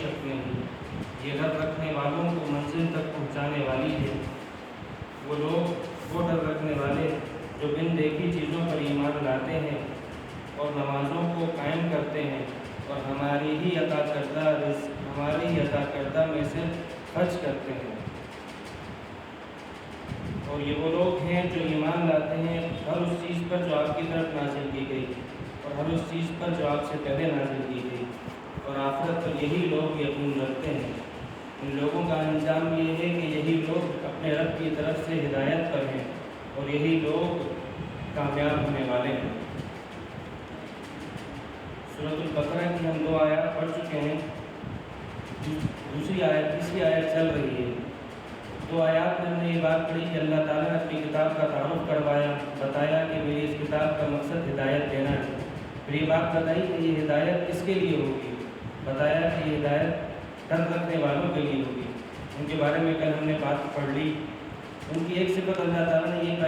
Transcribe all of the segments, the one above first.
شکلیں ہیں، یہ ڈر رکھنے والوں کو منزل تک پہنچانے والی ہے۔ وہ لوگ وہ ڈر رکھنے والے جو بن دیکھی چیزوں پر ایمان لاتے ہیں اور نمازوں کو قائم کرتے ہیں اور ہماری ہی عطا کردہ رزق ہماری ہی عطا کردہ میں سے خرچ کرتے ہیں۔ اور یہ وہ لوگ ہیں جو ایمان لاتے ہیں ہر اس چیز پر جو آپ کی طرف نازل کی گئی اور ہر اس چیز پر جو آپ سے پہلے نازل کی گئی، اور آخرت پر یہی لوگ یقین رکھتے ہیں۔ ان لوگوں کا انجام یہ ہے کہ یہی لوگ اپنے رب کی طرف سے ہدایت پر ہیں اور یہی لوگ کامیاب ہونے والے ہیں۔ سورۃ البقرہ کی ہم 2 آیات پڑھ چکے ہیں، تیسری آیت چل رہی ہے۔ 2 آیات میں ہم نے یہ بات پڑھی کہ اللہ تعالیٰ نے اپنی کتاب کا تعارف کروایا، بتایا کہ میری اس کتاب کا مقصد ہدایت دینا ہے۔ پھر یہ بات بتائی کہ یہ ہدایت کس کے لیے ہوگی، بتایا کہ یہ ہدایت ڈر رکھنے والوں کے لیے ہوگی۔ ان کے بارے میں کل ہم نے بات پڑھ لی۔ ان کی ایک صفت اللہ تعالیٰ نے یہ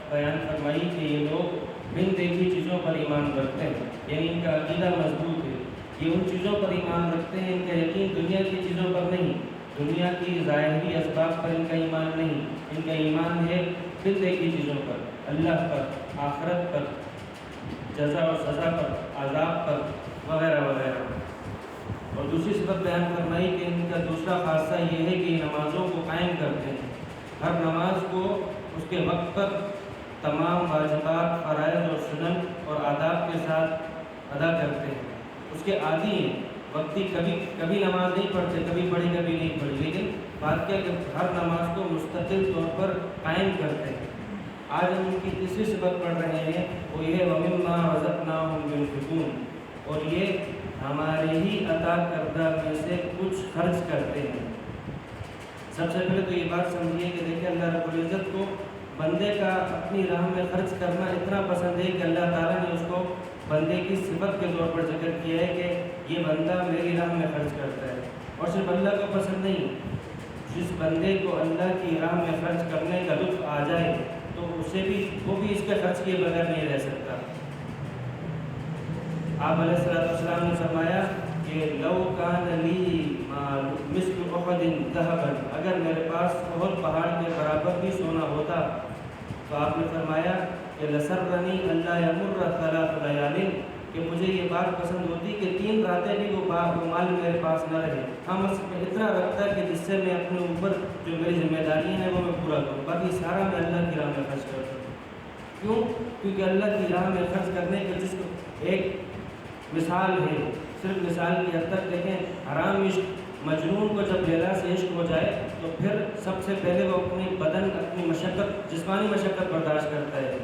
بیان فرمائی کہ یہ لوگ بن دیکھی چیزوں پر ایمان رکھتے ہیں، یعنی ان کا عقیدہ مضبوط ہے، یہ ان چیزوں پر ایمان رکھتے ہیں، ان کا یقین دنیا کی چیزوں پر نہیں، دنیا کی ظاہری اسباب پر ان کا ایمان نہیں، ان کا ایمان ہے بن دیکھی چیزوں پر، اللہ پر، آخرت پر، جزا اور سزا پر، عذاب پر وغیرہ وغیرہ۔ اور دوسری صفت بیان فرمائی کہ ان کا دوسرا خاصہ یہ ہے کہ یہ نمازوں کو قائم کرتے ہیں، ہر نماز کو اس کے وقت پر تمام واجبات، فرائض اور سنن اور آداب کے ساتھ ادا کرتے ہیں، اس کے عادی ہیں، وقتی کبھی نماز نہیں پڑھتے، کبھی پڑھی کبھی نہیں پڑھی، لیکن بات کیا کہ ہر نماز کو مستقل طور پر قائم کرتے ہیں۔ آج ہم ان کی تیسری صفت پڑھ رہے ہیں، وہ یہ ہے وَمِمَّا رَزَقْنَاهُمْ يُنْفِقُونَ، اور یہ ہمارے ہی عطا کردہ میں سے کچھ خرچ کرتے ہیں۔ سب سے پہلے تو یہ بات سمجھیے کہ دیکھیں اللہ رب العزت کو بندے کا اپنی راہ میں خرچ کرنا اتنا پسند ہے کہ اللہ تعالیٰ نے اس کو بندے کی صفت کے طور پر ذکر کیا ہے کہ یہ بندہ میری راہ میں خرچ کرتا ہے۔ اور صرف اللہ کو پسند نہیں، جس بندے کو اللہ کی راہ میں خرچ کرنے کا لطف آ جائے تو وہ بھی اس کے خرچ کیے بغیر نہیں رہ سکتا۔ آپ علیہ السلام نے فرمایا کہ لو کان لی مثل احد ذهبا، اگر میرے پاس احد پہاڑ کے برابر بھی سونا ہوتا تو آپ نے فرمایا کہ لسرنی اللہ یمر 3 لیال، کہ مجھے یہ بات پسند ہوتی کہ 3 راتیں بھی وہ مال میرے پاس نہ رہے، ہم اس میں اتنا رکھتا کہ جس سے میں اپنے اوپر جو میری ذمہ داریاں ہیں وہ میں پورا کروں، باقی سارا میں اللہ کی راہ میں خرچ کرتا ہوں۔ کیوں؟ کیونکہ اللہ کی راہ میں خرچ کرنے کے جس کو ایک مثال ہے، صرف مثال کی حد تک دیکھیں، حرام عشق، مجنون کو جب لیلا سے عشق ہو جائے تو پھر سب سے پہلے وہ اپنی بدن، اپنی مشقت، جسمانی مشقت برداشت کرتا ہے،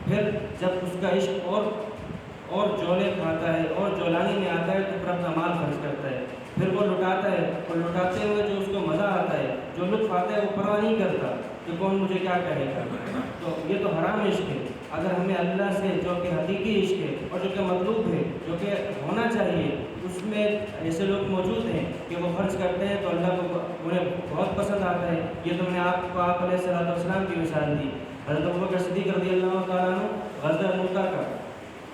پھر جب اس کا عشق اور جولے کھاتا ہے اور جولانی میں آتا ہے تو پھر اپنا مال خرچ کرتا ہے، پھر وہ لٹاتا ہے اور لٹاتے ہوئے جو اس کو مزہ آتا ہے، جو لطف آتا ہے وہ پرواہ نہیں کرتا کہ کون مجھے کیا کہے گا۔ تو یہ تو حرام عشق ہے۔ اگر ہمیں اللہ سے جو کہ حقیقی عشق ہے اور جو کہ مطلوب ہے، جو کہ ہونا چاہیے، اس میں ایسے لوگ موجود ہیں کہ وہ خرچ کرتے ہیں تو اللہ کو انہیں بہت پسند آتا ہے۔ یہ تو میں نے آپ کو آپ علیہ السلام کی مثال دی۔ حضرت ابوبکر صدیق رضی اللہ تعالیٰ عنہ غزوہ موتا کا،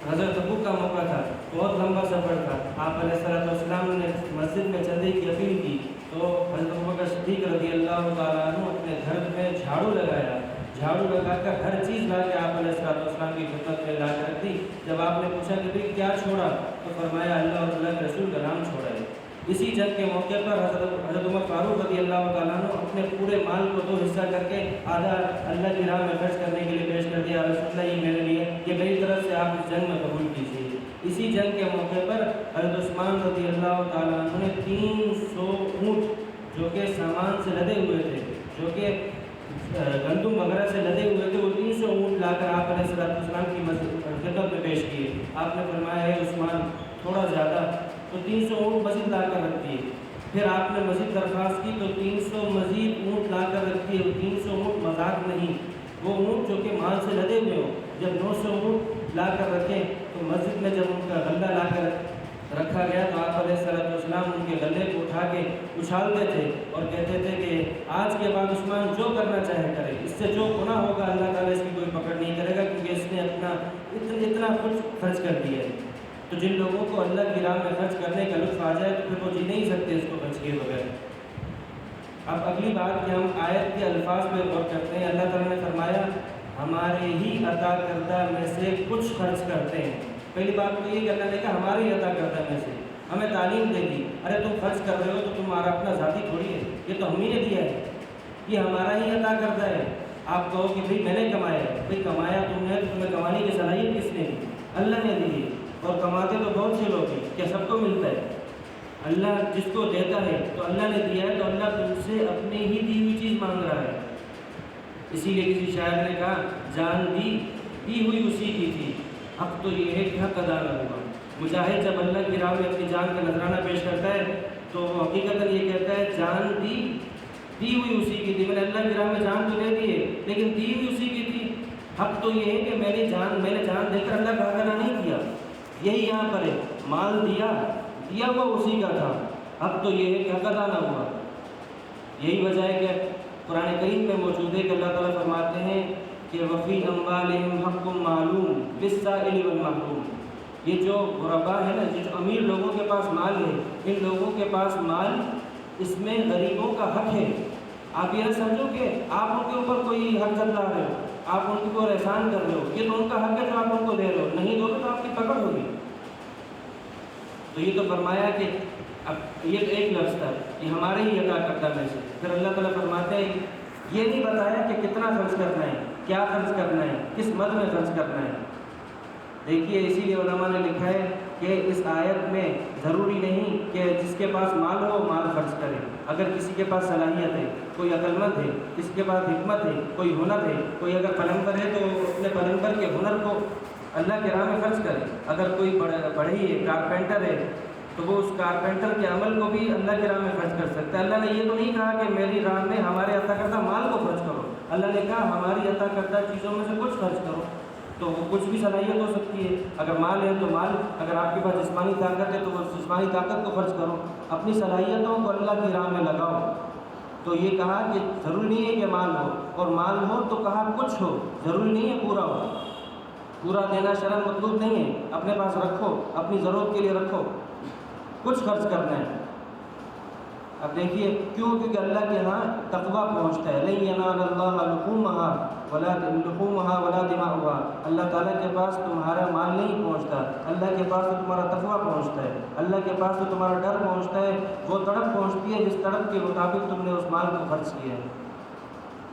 غزوہ تبوک کا موقع تھا، بہت لمبا سفر تھا، آپ علیہ السلام نے مسجد میں چندے کی اپیل کی تو حضرت ابوبکر صدیق رضی اللہ تعالیٰ عنہ اپنے گھر میں جھاڑو لگایا، جھاڑو لگا کر ہر چیز لا کے آپ علیہ السلام کی خدمت میں لا کر رکھ دی۔ جب آپ نے پوچھا کہ بھئی کیا چھوڑا تو فرمایا اللہ اور اللہ کے رسول کا نام چھوڑا ہے۔ اسی جنگ کے موقع پر حضرت عمر فاروق رضی اللہ تعالیٰ عنہ اپنے پورے مال کو 2 حصہ کر کے آدھا اللہ کی راہ میں خرچ کرنے کے لیے پیش کر دیا، رسول اللہ یہ میرے لیے، یہ میری طرف سے آپ اس جنگ میں قبول کیجیے۔ اسی جنگ کے موقع پر حضرت عثمان رضی اللہ تعالیٰ عنہ نے 300 اونٹ جو کہ سامان سے لدے ہوئے تھے، جو کہ گندم وغیرہ سے لدے ہوئے تھے، وہ 300 اونٹ لا کر آپ علیہ السلام کی خدمت میں پیش کیے۔ آپ نے فرمایا ہے عثمان تھوڑا زیادہ، تو 300 اونٹ مزید لا کر رکھ دیے۔ پھر آپ نے مزید درخواست کی تو 300 مزید اونٹ لا کر رکھ دیے۔ 300 اونٹ مذاق نہیں، وہ اونٹ جو کہ مال سے لدے ہوئے ہوں، جب 900 اونٹ لا کر رکھیں تو مسجد میں جب ان کا غلہ لا کر رکھا گیا تو آپ علیہ السلام ان کے غلے کو اٹھا کے اچھالتے تھے اور کہتے تھے کہ آج کے بعد عثمان جو کرنا چاہے کرے، اس سے جو گناہ ہوگا اللہ تعالیٰ اس کی کوئی پکڑ نہیں کرے گا، کیونکہ اس نے اتنا خود خرچ کر دیا ہے۔ تو جن لوگوں کو اللہ کی راہ میں خرچ کرنے کا لطف آ جائے تو پھر وہ جی نہیں سکتے اس کو خرچ کیے بغیر۔ اب اگلی بات کہ ہم آیت کے الفاظ پہ غور کرتے ہیں۔ اللہ تعالیٰ نے فرمایا ہمارے ہی عطا کردہ میں سے کچھ خرچ کرتے ہیں۔ پہلی بات تو یہ کہ اللہ نے کہا ہمارے ہی عطا کردہ میں سے، ہمیں تعلیم دے دی، ارے تم خرچ کر رہے ہو تو تمہارا اپنا ذاتی تھوڑی ہے، یہ تو ہم ہی نے دیا ہے، یہ ہمارا ہی عطا کردہ ہے۔ آپ کہو کہ بھئی میں نے کمایا ہے، بھئی کمایا تم نے، تمہیں کمانے کی صلاحیت کس نے دی؟ اللہ نے دی ہے، اور کماتے تو بہت سے لوگ ہیں، کیا سب کو ملتا ہے؟ اللہ جس کو دیتا ہے تو اللہ نے دیا ہے، تو اللہ تم سے اپنی ہی دی ہوئی چیز مانگ رہا ہے۔ اسی لیے کسی شاعر نے کہا جان دی ہوئی اسی کی تھی، حق تو یہ ہے کہ حق ادا نہ ہوا۔ مجاہد جب اللہ کی راہ میں اپنی جان کا نذرانہ پیش کرتا ہے تو وہ حقیقتاً یہ کہتا ہے جان دی ہوئی اسی کی تھی، میں نے اللہ کی راہ میں جان تو دے دی ہے لیکن دی ہوئی اسی کی تھی۔ حق تو یہ ہے کہ میں نے جان دے کر اللہ کا حق ادا نہیں کیا۔ یہی یہاں پر ہے، مال دیا ہوا اسی کا تھا، حق تو یہ ہے کہ حق ادا نہ ہوا۔ یہی وجہ ہے کہ قرآن کریم میں موجود ہے کہ اللہ تعالیٰ فرماتے ہیں کہ وفی اموالہم حق معلوم للسائل والمحروم۔ یہ جو غربا ہے نا، یہ جو امیر لوگوں کے پاس مال ہے، ان لوگوں کے پاس مال، اس میں غریبوں کا حق ہے۔ آپ یہ نہ سمجھو کہ آپ ان کے اوپر کوئی حق جتا رہے ہو، آپ ان کو احسان کر رہے ہو، یہ تو ان کا حق ہے جو آپ ان کو دے رہے ہو، نہیں دو گے تو آپ کی پکڑ ہوگی۔ تو یہ تو فرمایا کہ اب یہ ایک لفظ تھا کہ ہمارے ہی عطا کردہ میں سے۔ پھر اللہ تعالیٰ فرماتے ہیں یہ نہیں بتایا کہ کتنا خرچ کرنا ہے، کیا خرچ کرنا ہے، کس مد میں خرچ کرنا ہے۔ دیکھیے اسی لیے علماء نے لکھا ہے کہ اس آیت میں ضروری نہیں کہ جس کے پاس مال ہو مال خرچ کرے۔ اگر کسی کے پاس صلاحیت ہے، کوئی عقل مند ہے، کسی کے پاس حکمت ہے، کوئی ہنر ہے، کوئی اگر پلمبر ہے تو اپنے پلمبر کے ہنر کو اللہ کے راہ میں خرچ کرے۔ اگر کوئی بڑھئی ہے، کارپینٹر ہے، تو وہ اس کارپینٹر کے عمل کو بھی اللہ کے راہ میں خرچ کر سکتا ہے۔ اللہ نے یہ تو نہیں کہا کہ میری راہ میں ہمارے عطا کردہ مال کو خرچ کرو، اللہ نے کہا ہماری عطا کردہ چیزوں میں سے کچھ خرچ کرو۔ تو وہ کچھ بھی صلاحیت ہو سکتی ہے، اگر مال ہے تو مال، اگر آپ کے پاس جسمانی طاقت ہے تو وہ جسمانی طاقت کو خرچ کرو، اپنی صلاحیتوں کو اللہ کی راہ میں لگاؤ۔ تو یہ کہا کہ ضروری نہیں ہے کہ مال ہو، اور مال ہو تو کہا کچھ ہو، ضروری نہیں ہے پورا ہو۔ پورا دینا شرعاً مطلوب نہیں ہے، اپنے پاس رکھو، اپنی ضرورت کے لیے رکھو، کچھ خرچ کرنا ہے۔ اب دیکھیے کیوں؟ کیونکہ اللہ کے ہاں تقویٰ پہنچتا ہے۔ لن ینال اللہ لحومها ولا دماؤها۔ اللہ تعالیٰ کے پاس تمہارا مال نہیں پہنچتا، اللہ کے پاس تو تمہارا تقویٰ پہنچتا ہے، اللہ کے پاس تو تمہارا ڈر پہنچتا ہے، وہ تڑپ پہنچتی ہے جس تڑپ کے مطابق تم نے اس مال کو خرچ کیا ہے۔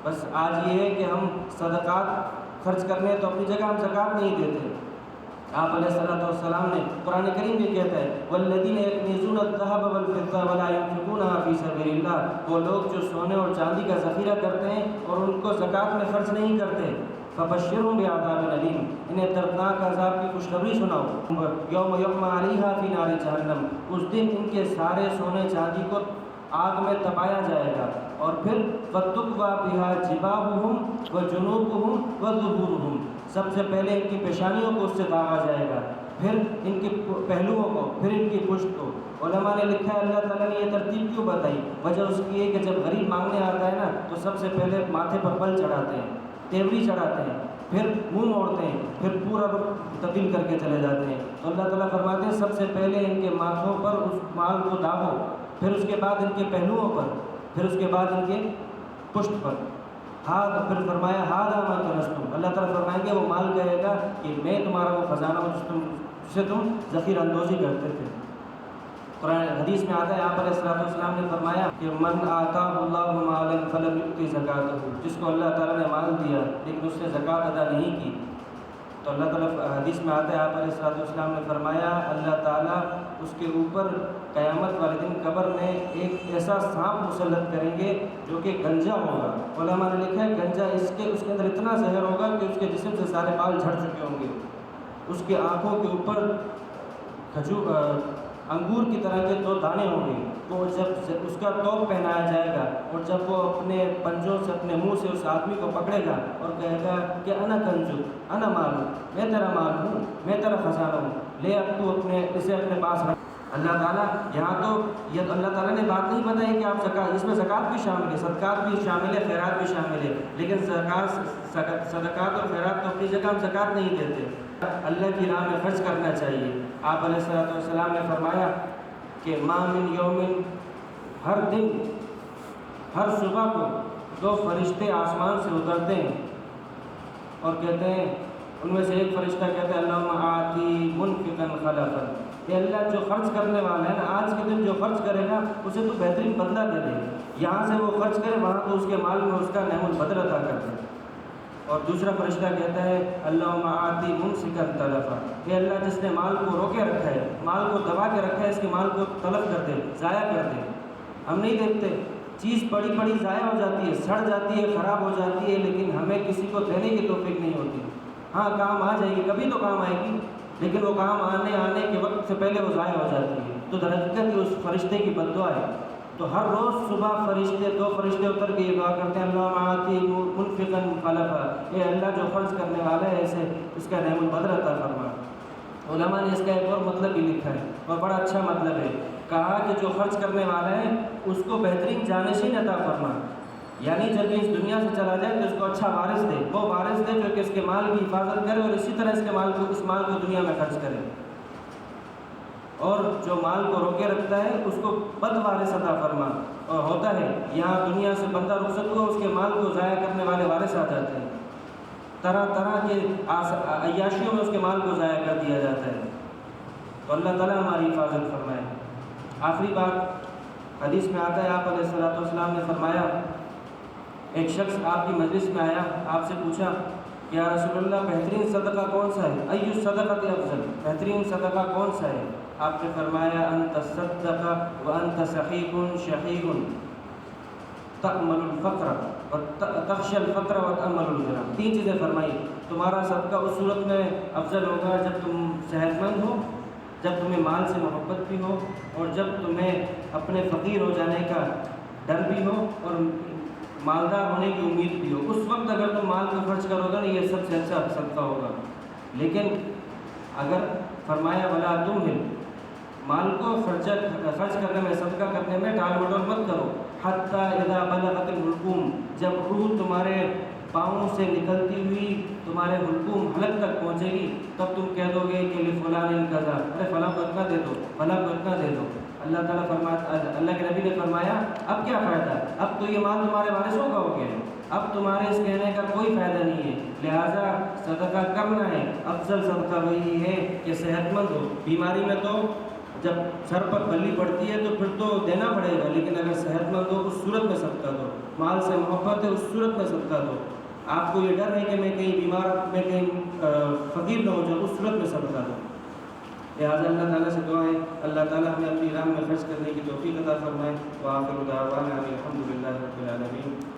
بس آج یہ ہے کہ ہم صدقات خرچ کرنے ہیں تو اپنی جگہ ہم زکوٰۃ نہیں دیتے۔ آپ علیہ السلام نے قرآن کریم میں کہتا ہے والذین یکنزون الذهب والفضة ولا ينفقونها في سبيل اللہ، وہ لوگ جو سونے اور چاندی کا ذخیرہ کرتے ہیں اور ان کو زکوٰۃ میں خرچ نہیں کرتے، فبشرهم بعذاب الیم، انہیں دردناک عذاب کی خوشخبری سناؤ۔ یوم یحمى علیہا فی نار جہنم، اس دن ان کے سارے سونے چاندی کو آگ میں تپایا جائے گا، اور پھر فَتُقْوَى بِهَا جِبَاهُهُمْ وَجُنُوبُهُمْ وَظُهُورُهُمْ، سب سے پہلے ان کی پیشانیوں کو اس سے داغا جائے گا، پھر ان کے پہلوؤں کو، پھر ان کی پشت کو۔ علماء نے لکھا ہے اللہ تعالیٰ نے یہ ترتیب کیوں بتائی؟ وجہ اس کی ہے کہ جب غریب مانگنے آتا ہے نا تو سب سے پہلے ماتھے پر بل چڑھاتے ہیں، تیوری چڑھاتے ہیں، پھر منہ موڑتے ہیں، پھر پورا رخ تبدیل کر کے چلے جاتے ہیں۔ تو اللہ تعالیٰ فرماتے ہیں سب سے پہلے ان کے ماتھوں پر اس مال کو داغو، پھر اس کے بعد ان کے پہلوؤں پر، پھر اس کے بعد ان کے پشت پر۔ پھر فرمایا ہاذا ما کنزتم، اللہ تعالیٰ فرمائیں گے وہ مال کہے گا کہ میں تمہارا وہ خزانہ ہوں جس سے تم ذخیرہ اندوزی کرتے تھے۔ قرآن حدیث میں آتا ہے آپ علیہ السلام نے فرمایا کہ من آتاہ اللہ مالا فلم یؤت زکاتہ، جس کو اللہ تعالیٰ نے مال دیا لیکن اس نے زکوٰۃ ادا نہیں کی، تو اللہ تعالیٰ حدیث میں آتا ہے آپ علیہ السلام نے فرمایا اللہ تعالیٰ اس کے اوپر قیامت والے دن قبر میں ایک ایسا سانپ مسلط کریں گے جو کہ گنجا ہوگا۔ علماء نے لکھا ہے گنجا اس کے اندر اتنا زہر ہوگا کہ اس کے جسم سے سارے بال جھڑ چکے ہوں گے، اس کے آنکھوں کے اوپر انگور کی طرح کے 2 دانے ہوں گے، تو جب اس کا توپ پہنایا جائے گا اور جب وہ اپنے پنجوں سے اپنے منہ سے اس آدمی کو پکڑے گا اور کہے گا کہ انا کنزو انا مال، میں تیرا مال ہوں، میں تیرا خزانہ ہوں، لے اب تو اسے اپنے پاس رکھ۔ اللہ تعالیٰ یہاں تو یہ اللہ تعالیٰ نے بات نہیں بتائی کہ آپ زکوٰۃ، اس میں زکوٰۃ بھی شامل ہے، صدقات بھی شامل ہے، خیرات بھی شامل ہے، لیکن صدقات اور خیرات تو اپنی جگہ ہم زکوٰۃ نہیں دیتے، اللہ کی راہ میں خرچ کرنا چاہیے۔ آپ علیہ الصلوۃ والسلام نے فرمایا کہ ما من یوم، ہر دن ہر صبح کو 2 فرشتے آسمان سے اترتے ہیں اور کہتے ہیں، ان میں سے ایک فرشتہ کہتا ہے اللہم آتی منفقا خلفا، کہ اللہ جو خرچ کرنے والا ہے نا، آج کے دن جو خرچ کرے گا اسے تو بہترین بدلہ دے دے، یہاں سے وہ خرچ کرے وہاں تو اس کے مال میں اس کا نعم البدل عطا کر دے۔ اور دوسرا فرشتہ کہتا ہے اللہم آتی ممسکا تلفا، کہ اللہ جس نے مال کو روکے رکھا ہے، مال کو دبا کے رکھا ہے، اس کے مال کو تلف کر دے، ضائع کر دے۔ ہم نہیں دیکھتے، چیز پڑی پڑی ضائع ہو جاتی ہے، سڑ جاتی ہے، خراب ہو جاتی ہے، لیکن ہمیں کسی کو دینے کی توفیق نہیں ہوتی۔ ہاں کام آ جائے گی، کبھی تو کام آئے گی، لیکن وہ کام آنے کے وقت سے پہلے وہ ضائع ہو جاتی ہے، تو درحقیقت اس فرشتے کی بد دعا ہے۔ تو ہر روز صبح 2 فرشتے اتر کے یہ دعا کرتے ہیں اللہم آتی منفقا خلفا، اے اللہ جو خرچ کرنے والا ہے اسے اس کا نعم البدل عطا فرما۔ علماء نے اس کا ایک اور مطلب بھی لکھا ہے اور بڑا اچھا مطلب ہے، کہا کہ جو خرچ کرنے والا ہے اس کو بہترین جانشین عطا فرما، یعنی جب یہ اس دنیا سے چلا جائے تو اس کو اچھا وارث دے، وہ وارث دے جو کہ اس کے مال کی حفاظت کرے اور اسی طرح اس مال کو دنیا میں خرچ کرے، اور جو مال کو روکے رکھتا ہے اس کو بد وارث عطا فرما۔ اور ہوتا ہے یہاں دنیا سے بندہ رخصت ہوا، اس کے مال کو ضائع کرنے والے وارث آ جاتے ہیں، طرح طرح کے عیاشیوں میں اس کے مال کو ضائع کر دیا جاتا ہے، تو اللہ تعالیٰ ہماری حفاظت فرمائے۔ آخری بات حدیث میں آتا ہے، آپ علیہ الصلوۃ والسلام نے فرمایا، ایک شخص آپ کی مجلس میں آیا، آپ سے پوچھا کہ یا رسول اللہ بہترین صدقہ کون سا ہے؟ ای الصدقۃ افضل، بہترین صدقہ کون سا ہے؟ آپ نے فرمایا ان تصدق وانت صحیح شحیح تأمل الفقر وتخشى الفقر وتأمل الغنى، 3 چیزیں فرمائی، تمہارا صدقہ اس صورت میں افضل ہوگا جب تم صحت مند ہو، جب تمہیں مال سے محبت بھی ہو، اور جب تمہیں اپنے فقیر ہو جانے کا ڈر بھی ہو اور مالدار ہونے کی امید بھی ہو، اس وقت اگر تم مال کو خرچ کرو گے نا یہ سب سے اچھا صدقہ ہوگا۔ لیکن اگر فرمایا ولا تمہل، مال کو خرچ کرنے میں، صدقہ کرنے میں ٹال مٹول مت کرو، حتیٰ اذا بلغت الحلقوم، جب روح تمہارے پاؤں سے نکلتی ہوئی تمہارے حلقوم حلق تک پہنچے گی، تب تم کہہ دو گے کہ لفلان کذا، ارے فلاں کو اتنا دے دو، فلاں کو اتنا دے دو۔ اللہ تعالیٰ اللہ کے نبی نے فرمایا اب کیا فائدہ، اب تو یہ مال تمہارے وارثوں کا ہو گیا ہے، اب تمہارے اس کہنے کا کوئی فائدہ نہیں ہے، لہٰذا صدقہ کرنا ہے، افضل صدقہ وہی ہے کہ صحت مند ہو۔ بیماری میں تو جب سر پر بلی پڑتی ہے تو پھر تو دینا پڑے گا، لیکن اگر صحت مند ہو اس صورت میں صدقہ دو، مال سے محبت ہے اس صورت میں صدقہ دو، آپ کو یہ ڈر ہے کہ میں کہیں بیمار، میں کہیں فقیر نہ ہو جاؤں، اس صورت میں صدقہ دو۔ لہٰذا اللہ تعالیٰ سے دعا ہے اللہ تعالیٰ ہمیں اپنی راہ میں خرچ کرنے کی توفیق عطا فرمائے۔ وآخر دعوانا الحمد للہ رب العالمین۔